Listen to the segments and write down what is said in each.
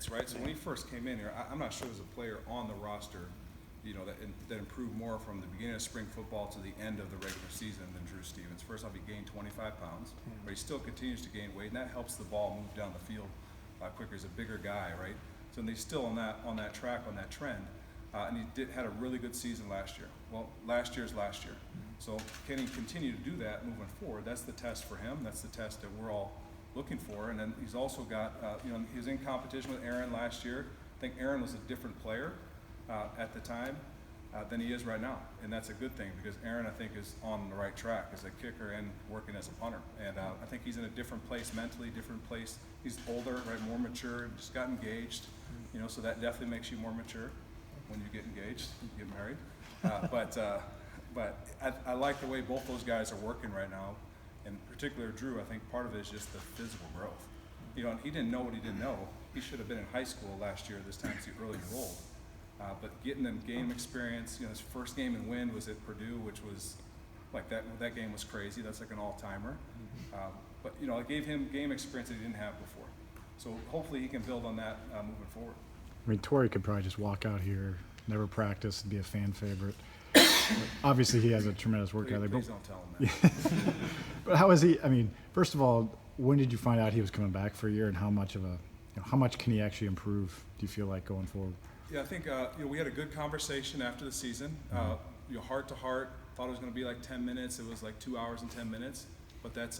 experience, right? So when he first came in here, I'm not sure there's a player on the roster, that improved more from the beginning of spring football to the end of the regular season than Drew Stevens. First off, he gained 25 pounds, but he still continues to gain weight, and that helps the ball move down the field quicker. He's a bigger guy, right? So he's still on that track, on that trend, and he had a really good season last year. Well, last year's last year. So can he continue to do that moving forward? That's the test for him. That's the test that we're all looking for. And then he's also got, he was in competition with Aaron last year. I think Aaron was a different player at the time than he is right now, and that's a good thing because Aaron, I think, is on the right track as a kicker and working as a punter. And I think he's in a different place mentally, different place. He's older, right, more mature, just got engaged, so that definitely makes you more mature when you get engaged, you get married. But I like the way both those guys are working right now. In particular, Drew, I think part of it is just the physical growth. And he didn't know what he didn't know. He should have been in high school last year, this time he's early enrolled. But getting them game experience, his first game in win was at Purdue, which was like that game was crazy. That's like an all-timer. But it gave him game experience that he didn't have before. So hopefully he can build on that moving forward. I mean, Tory could probably just walk out here, never practice, and be a fan favorite. Obviously, he has a tremendous work ethic. Please don't tell him that. But how is he? I mean, first of all, when did you find out he was coming back for a year, and how much can he actually improve? Do you feel like going forward? Yeah, I think we had a good conversation after the season. Heart to heart, thought it was going to be like 10 minutes. It was like 2 hours and 10 minutes. But that's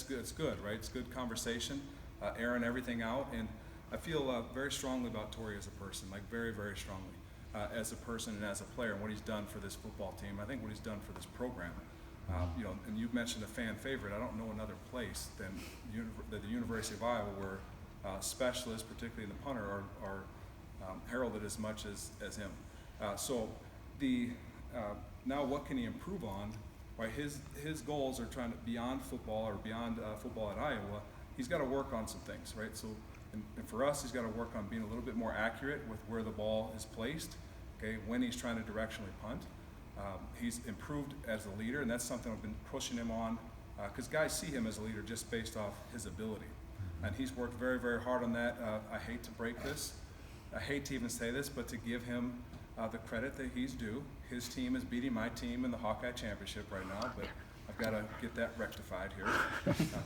good. It's good, right? It's good conversation, airing everything out, and I feel very strongly about Tory as a person, like very, very strongly as a person and as a player, and what he's done for this football team. I think what he's done for this program. And you mentioned a fan favorite. I don't know another place than the University of Iowa where specialists, particularly in the punter, are heralded as much as him. Now what can he improve on? Right, his goals are trying to beyond football or beyond football at Iowa. He's got to work on some things, right? So, and for us, he's got to work on being a little bit more accurate with where the ball is placed. Okay, when he's trying to directionally punt, he's improved as a leader, and that's something I've been pushing him on because guys see him as a leader just based off his ability, and he's worked very, very hard on that. I hate to break this. I hate to even say this, but to give him the credit that he's due. His team is beating my team in the Hawkeye Championship right now, but I've got to get that rectified here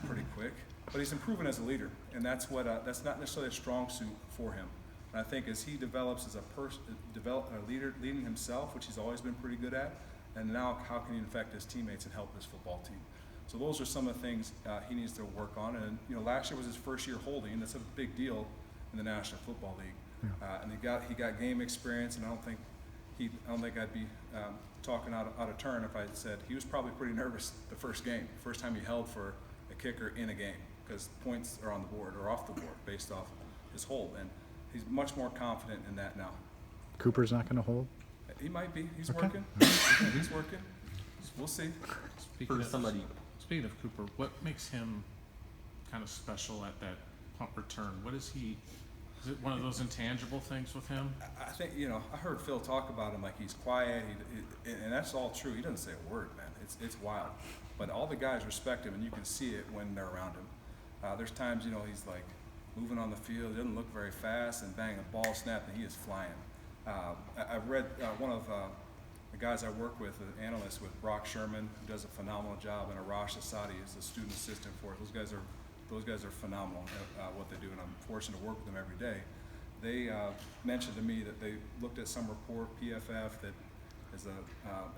pretty quick. But he's improving as a leader, and that's that's not necessarily a strong suit for him. And I think as he develops as a leader, leading himself, which he's always been pretty good at, and now how can he affect his teammates and help his football team? So those are some of the things he needs to work on. And last year was his first year holding. That's a big deal in the National Football League. And he got game experience, and I don't think I'd be talking out of turn if I said he was probably pretty nervous the first time he held for a kicker in a game, because points are on the board or off the board based off his hold, and he's much more confident in that now. Cooper's not going to hold? He might be. He's Okay. working. He's working. We'll see. Speaking of Cooper, what makes him kind of special at that punt return? What is he? Is it one of those intangible things with him? I think, I heard Phil talk about him like he's quiet, and that's all true. He doesn't say a word, man. It's wild. But all the guys respect him, and you can see it when they're around him. There's times, he's like moving on the field, he doesn't look very fast, and bang, a ball snapped, and he is flying. I've read one of the guys I work with, an analyst with Brock Sherman, who does a phenomenal job, and Arash Asadi is the student assistant for it. Those guys are phenomenal at what they do, and I'm fortunate to work with them every day. They mentioned to me that they looked at some report, PFF, that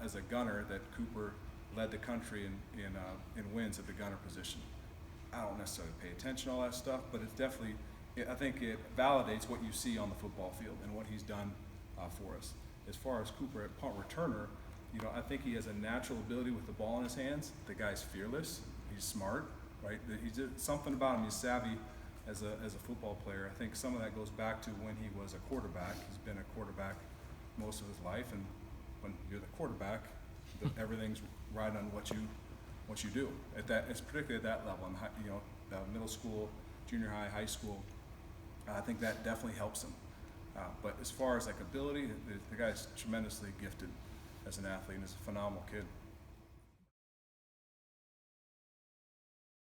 as a gunner, that Cooper led the country in wins at the gunner position. I don't necessarily pay attention to all that stuff, but it's definitely, I think it validates what you see on the football field and what he's done for us. As far as Cooper at punt returner, I think he has a natural ability with the ball in his hands. The guy's fearless. He's smart. Right, he's something about him. He's savvy as a football player. I think some of that goes back to when he was a quarterback. He's been a quarterback most of his life, and when you're the quarterback, everything's right on what you do. It's particularly at that level, in middle school, junior high, high school. I think that definitely helps him. But as far as ability, the guy's tremendously gifted as an athlete, and is a phenomenal kid.